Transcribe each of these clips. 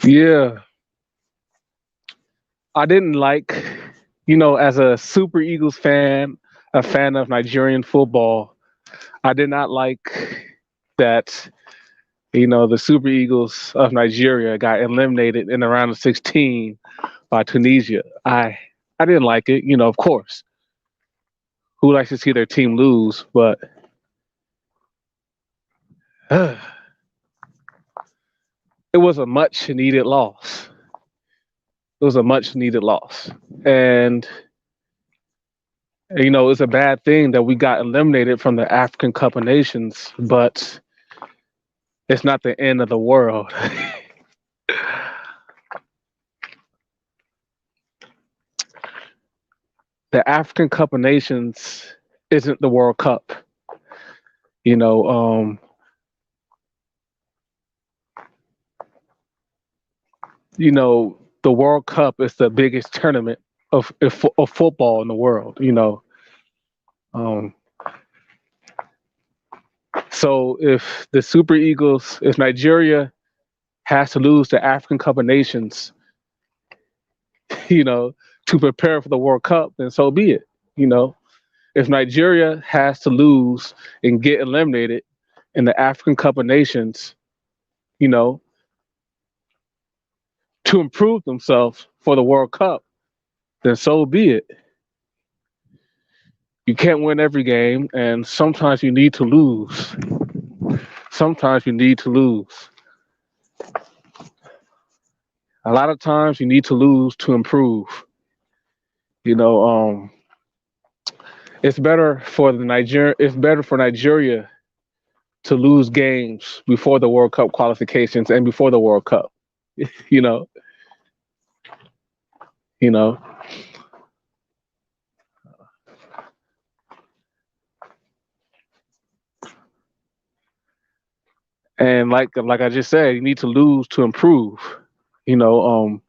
Yeah, I didn't like, as a Super Eagles fan, a fan of Nigerian football, I did not like that, the Super Eagles of Nigeria got eliminated in the round of 16 by Tunisia. I didn't like it, of course. Who likes to see their team lose? But it was a much needed loss. It was a much needed loss. And it's a bad thing that we got eliminated from the African Cup of Nations, but it's not the end of the world. The African Cup of Nations isn't the World Cup. You know, um, the World Cup is the biggest tournament of football in the world. Um, so if Nigeria has to lose the African Cup of Nations, you know, to prepare for the World Cup, then so be it. You know, if Nigeria has to lose and get eliminated in the African Cup of Nations, you know, to improve themselves for the World Cup, then so be it. You can't win every game, and sometimes you need to lose. Sometimes you need to lose. A lot of times you need to lose to improve. You know, it's better for Nigeria to lose games before the World Cup qualifications and before the World Cup. You know, you know, and like I just said, you need to lose to improve. You know,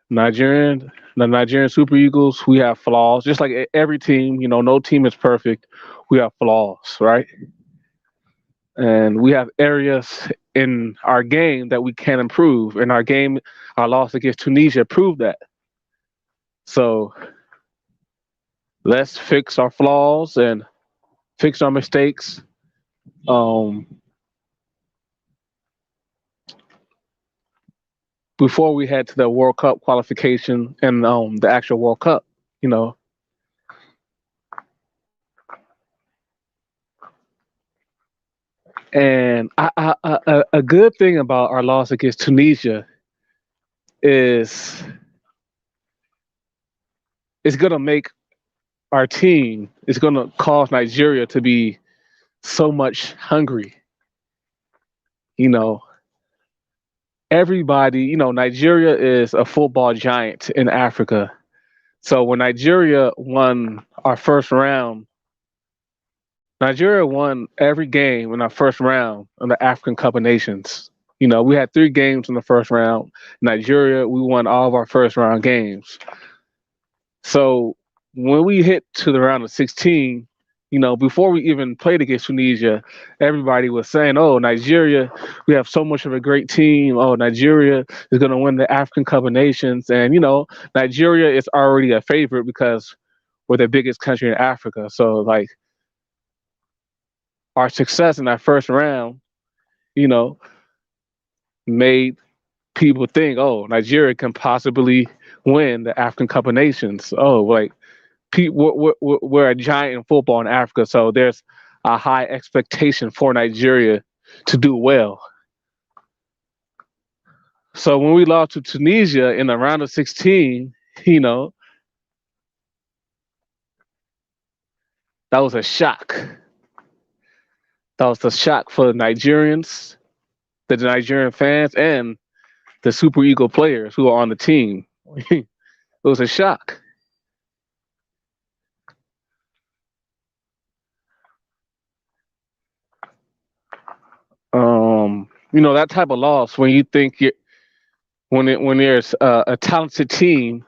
Nigerian the Nigerian Super Eagles, we have flaws, just like every team. You know, no team is perfect. We have flaws, right? And we have areas in our game that we can improve. In our game, our loss against Tunisia proved that. So let's fix our flaws and fix our mistakes. Um, Before we head to the World Cup qualification and the actual World Cup, you know. And a good thing about our loss against Tunisia is it's going to make our team, it's going to cause Nigeria to be so much hungry. You know, Nigeria is a football giant in Africa. So when Nigeria won our first round, Nigeria won every game in our first round in the African Cup of Nations. We had three games in the first round. Nigeria, we won all of our first round games. So when we hit to the round of 16, before we even played against Tunisia, everybody was saying, "Oh, Nigeria, we have so much of a great team. Oh, Nigeria is going to win the African Cup of Nations." And Nigeria is already a favorite because we're the biggest country in Africa. So like our success in that first round, you know, made people think, "Oh, Nigeria can possibly win the African Cup of Nations." Oh, like we're a giant in football in Africa, so there's a high expectation for Nigeria to do well. So when we lost to Tunisia in the round of 16, you know, that was a shock. That was a shock for the Nigerians, the Nigerian fans, and the Super Eagle players who are on the team. It was a shock. That type of loss when you think when there's a talented team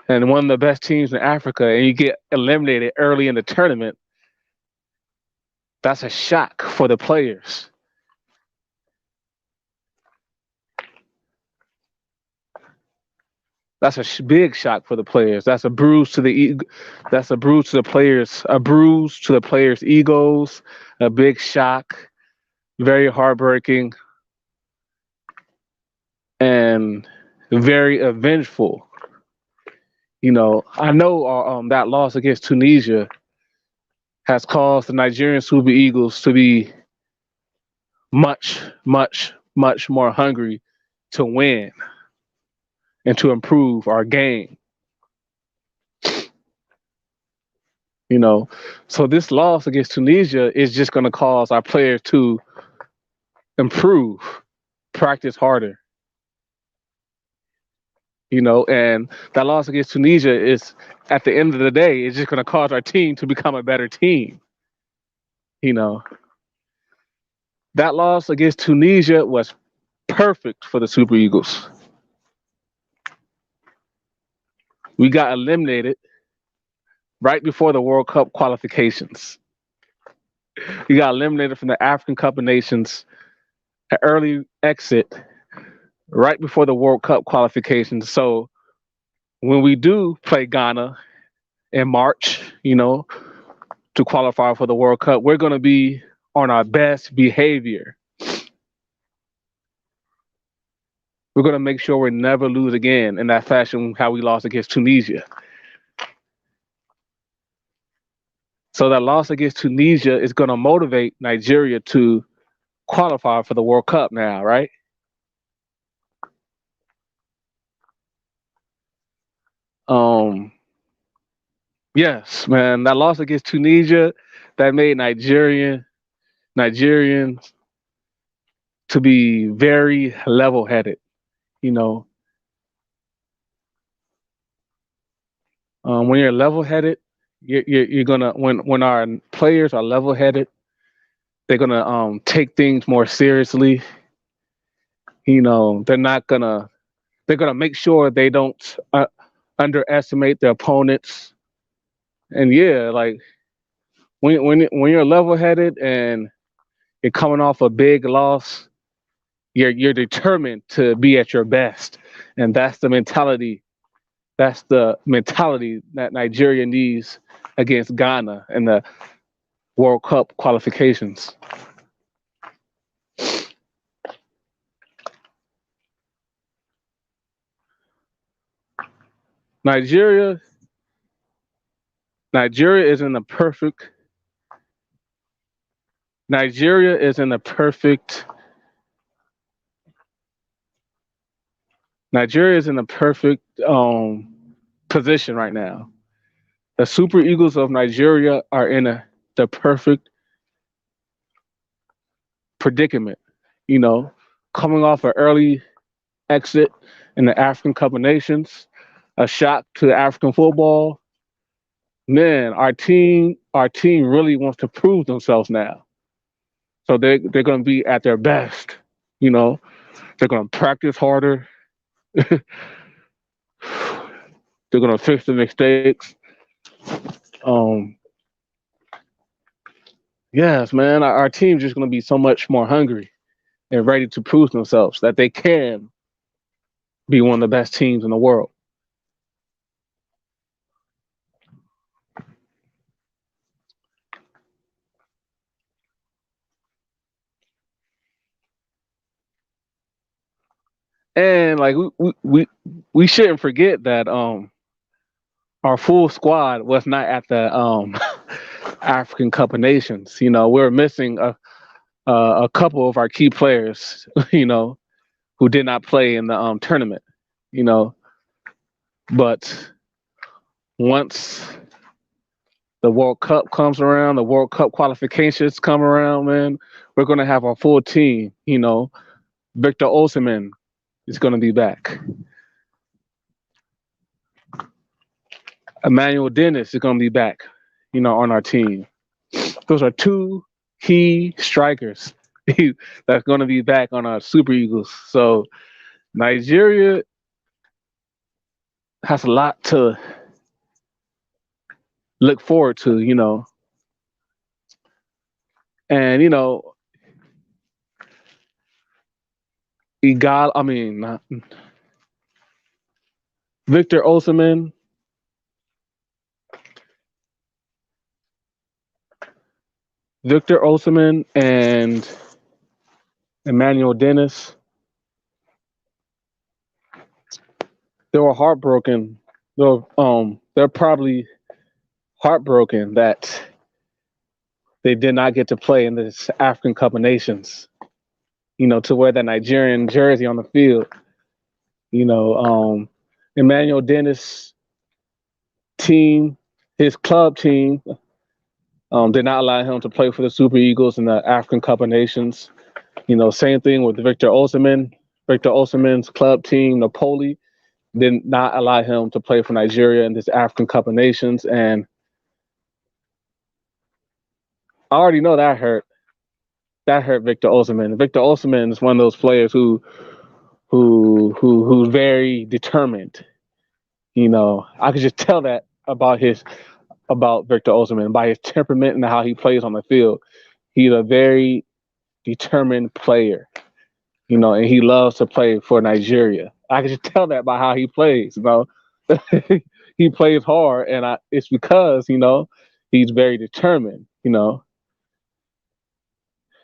and one of the best teams in Africa, and you get eliminated early in the tournament, that's a shock for the players. That's a big shock for the players. That's a bruise to the that's a bruise to the players, a bruise to the players' egos, a big shock, very heartbreaking, and very vengeful. I know that loss against Tunisia has caused the Nigerian Super Eagles to be much, much, much more hungry to win and to improve our game. So this loss against Tunisia is just going to cause our players to improve, practice harder. And that loss against Tunisia is, at the end of the day, it's just going to cause our team to become a better team. That loss against Tunisia was perfect for the Super Eagles. We got eliminated right before the World Cup qualifications. We got eliminated from the African Cup of Nations, an early exit right before the World Cup qualifications. So when we do play Ghana in March, to qualify for the World Cup, we're going to be on our best behavior. We're going to make sure we never lose again in that fashion how we lost against Tunisia. So that loss against Tunisia is going to motivate Nigeria to qualify for the World Cup now, right? Yes, man, that loss against Tunisia, that made Nigerians to be very level-headed. When you're level-headed, you're gonna when our players are level-headed, they're gonna take things more seriously. They're gonna make sure they don't underestimate their opponents. And yeah, like when you're level-headed and you're coming off a big loss, you're determined to be at your best, and that's the mentality. That's the mentality that Nigeria needs against Ghana in the World Cup qualifications. Nigeria is in the perfect. Nigeria is in the perfect. Nigeria is in the perfect position right now. The Super Eagles of Nigeria are in the perfect predicament. Coming off an early exit in the African Cup of Nations, a shock to African football. Man, our team really wants to prove themselves now. So they're going to be at their best. They're going to practice harder. They're going to fix the mistakes. Yes, man, our team's just going to be so much more hungry and ready to prove themselves that they can be one of the best teams in the world. And like we shouldn't forget that our full squad was not at the African Cup of Nations. We're missing a couple of our key players, who did not play in the tournament. But once the World Cup comes around, the World Cup qualifications come around, man, we're gonna have our full team. Victor Osimhen is gonna be back. Emmanuel Dennis is gonna be back, on our team. Those are two key strikers that's gonna be back on our Super Eagles. So Nigeria has a lot to look forward to, And Victor Osimhen, and Emmanuel Dennis, they were heartbroken. They're probably heartbroken that they did not get to play in this African Cup of Nations. To wear that Nigerian jersey on the field. Emmanuel Dennis team, his club team, did not allow him to play for the Super Eagles in the African Cup of Nations. Same thing with Victor Osimhen. Victor Osimhen's club team, Napoli, did not allow him to play for Nigeria in this African Cup of Nations. And I already know that hurt. That hurt Victor Osimhen. Victor Osimhen is one of those players who's very determined. I could just tell that about Victor Osimhen, by his temperament and how he plays on the field. He's a very determined player, and he loves to play for Nigeria. I can just tell that by how he plays, He plays hard, and it's because, he's very determined,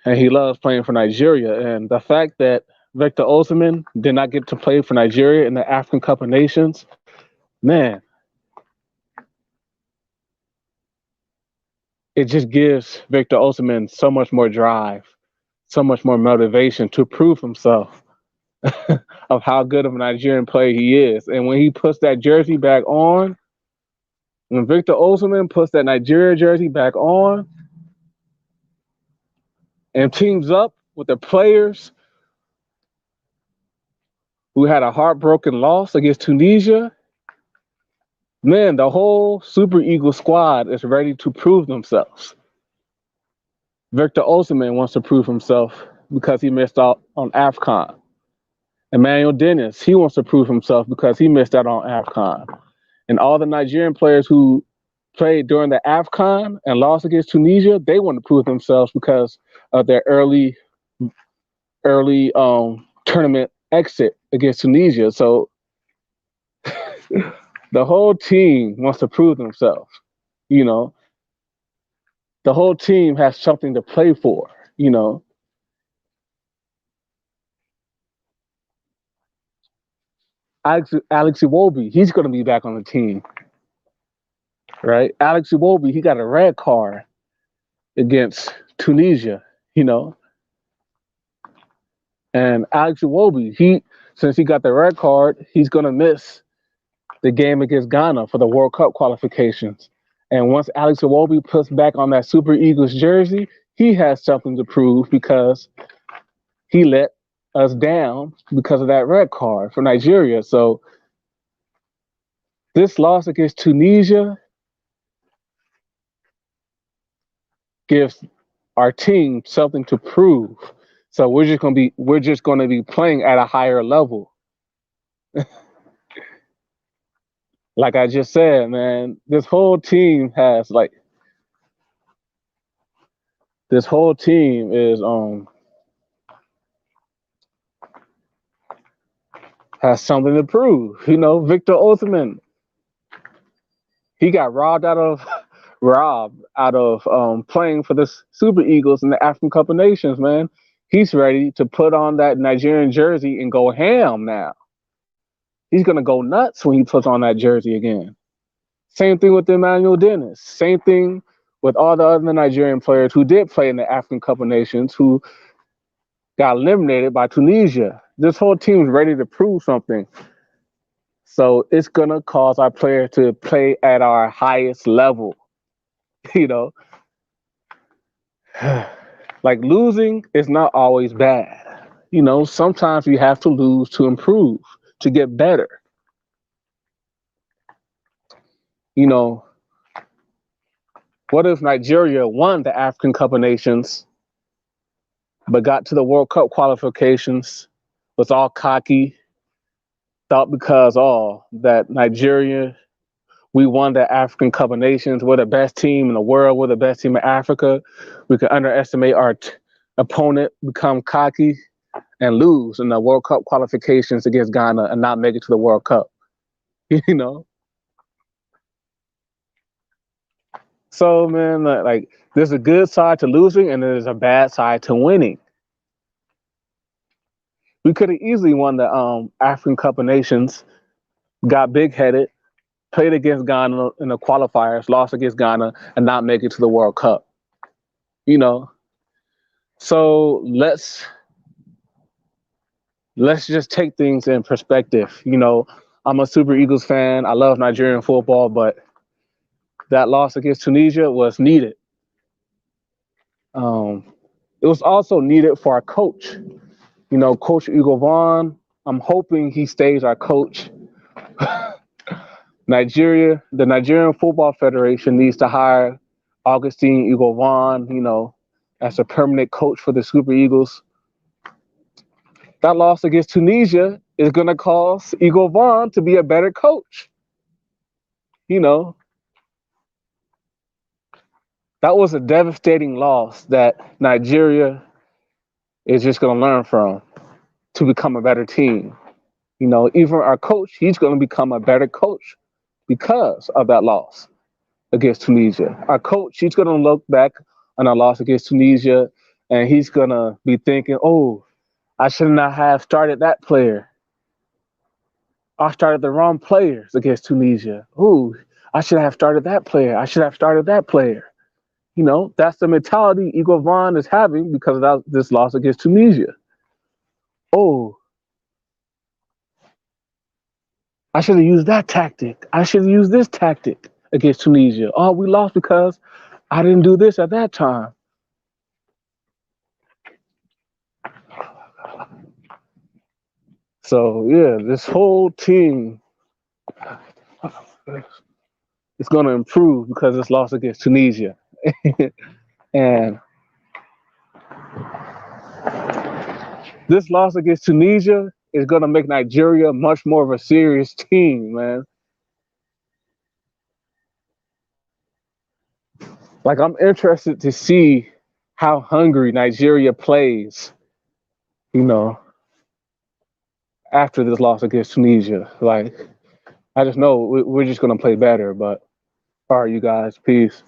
and he loves playing for Nigeria. And the fact that Victor Osimhen did not get to play for Nigeria in the African Cup of Nations, man, it just gives Victor Osimhen so much more drive, so much more motivation to prove himself of how good of a Nigerian player he is. And when he puts that jersey back on, when Victor Osimhen puts that Nigeria jersey back on and teams up with the players who had a heartbroken loss against Tunisia, man, the whole Super Eagles squad is ready to prove themselves. Victor Osimhen wants to prove himself because he missed out on AFCON. Emmanuel Dennis, he wants to prove himself because he missed out on AFCON. And all the Nigerian players who played during the AFCON and lost against Tunisia, they want to prove themselves because of their early tournament exit against Tunisia. So the whole team wants to prove themselves. The whole team has something to play for, Alex Iwobi, he's going to be back on the team, right? Alex Iwobi, he got a red card against Tunisia, And Alex Iwobi, since he got the red card, he's going to miss the game against Ghana for the World Cup qualifications. And once Alex Iwobi puts back on that Super Eagles jersey, he has something to prove because he let us down because of that red card for Nigeria. So this loss against Tunisia gives our team something to prove. So we're just going to be playing at a higher level. Like I just said, man, this whole team has has something to prove. Victor Osimhen, he got robbed out of playing for the Super Eagles in the African Cup of Nations, man. He's ready to put on that Nigerian jersey and go ham now. He's going to go nuts when he puts on that jersey again. Same thing with Emmanuel Dennis. Same thing with all the other Nigerian players who did play in the African Cup of Nations who got eliminated by Tunisia. This whole team is ready to prove something. So it's going to cause our players to play at our highest level. Like losing is not always bad. Sometimes you have to lose to improve, to get better. What if Nigeria won the African Cup of Nations, but got to the World Cup qualifications, was all cocky, thought because that Nigeria, we won the African Cup of Nations, we're the best team in the world, we're the best team in Africa. We could underestimate our opponent, become cocky, and lose in the World Cup qualifications against Ghana and not make it to the World Cup. You know? So, man, like, there's a good side to losing and there's a bad side to winning. We could have easily won the African Cup of Nations, got big headed, played against Ghana in the qualifiers, lost against Ghana, and not make it to the World Cup. You know, so let's just take things in perspective. You know, I'm a Super Eagles fan. I love Nigerian football, but that loss against Tunisia was needed. It was also needed for our coach. You know, Coach Igor Vaughn. I'm hoping he stays our coach. The Nigerian Football Federation needs to hire Augustine Igor Vaughn, you know, as a permanent coach for the Super Eagles. That loss against Tunisia is going to cause Igor Vaughn to be a better coach. You know, that was a devastating loss that Nigeria is just going to learn from to become a better team. You know, even our coach, he's going to become a better coach because of that loss against Tunisia. Our coach, he's going to look back on our loss against Tunisia and he's going to be thinking, oh, I should not have started that player. I started the wrong players against Tunisia. Ooh, I should have started that player. I should have started that player. You know, that's the mentality Igor Vaughn is having because of this loss against Tunisia. Oh, I should have used that tactic. I should have used this tactic against Tunisia. Oh, we lost because I didn't do this at that time. So, yeah, this whole team is going to improve because this loss against Tunisia. And this loss against Tunisia is going to make Nigeria much more of a serious team, man. Like, I'm interested to see how hungry Nigeria plays, you know, after this loss against Tunisia. Like, I just know we're just going to play better. But all right, you guys, peace.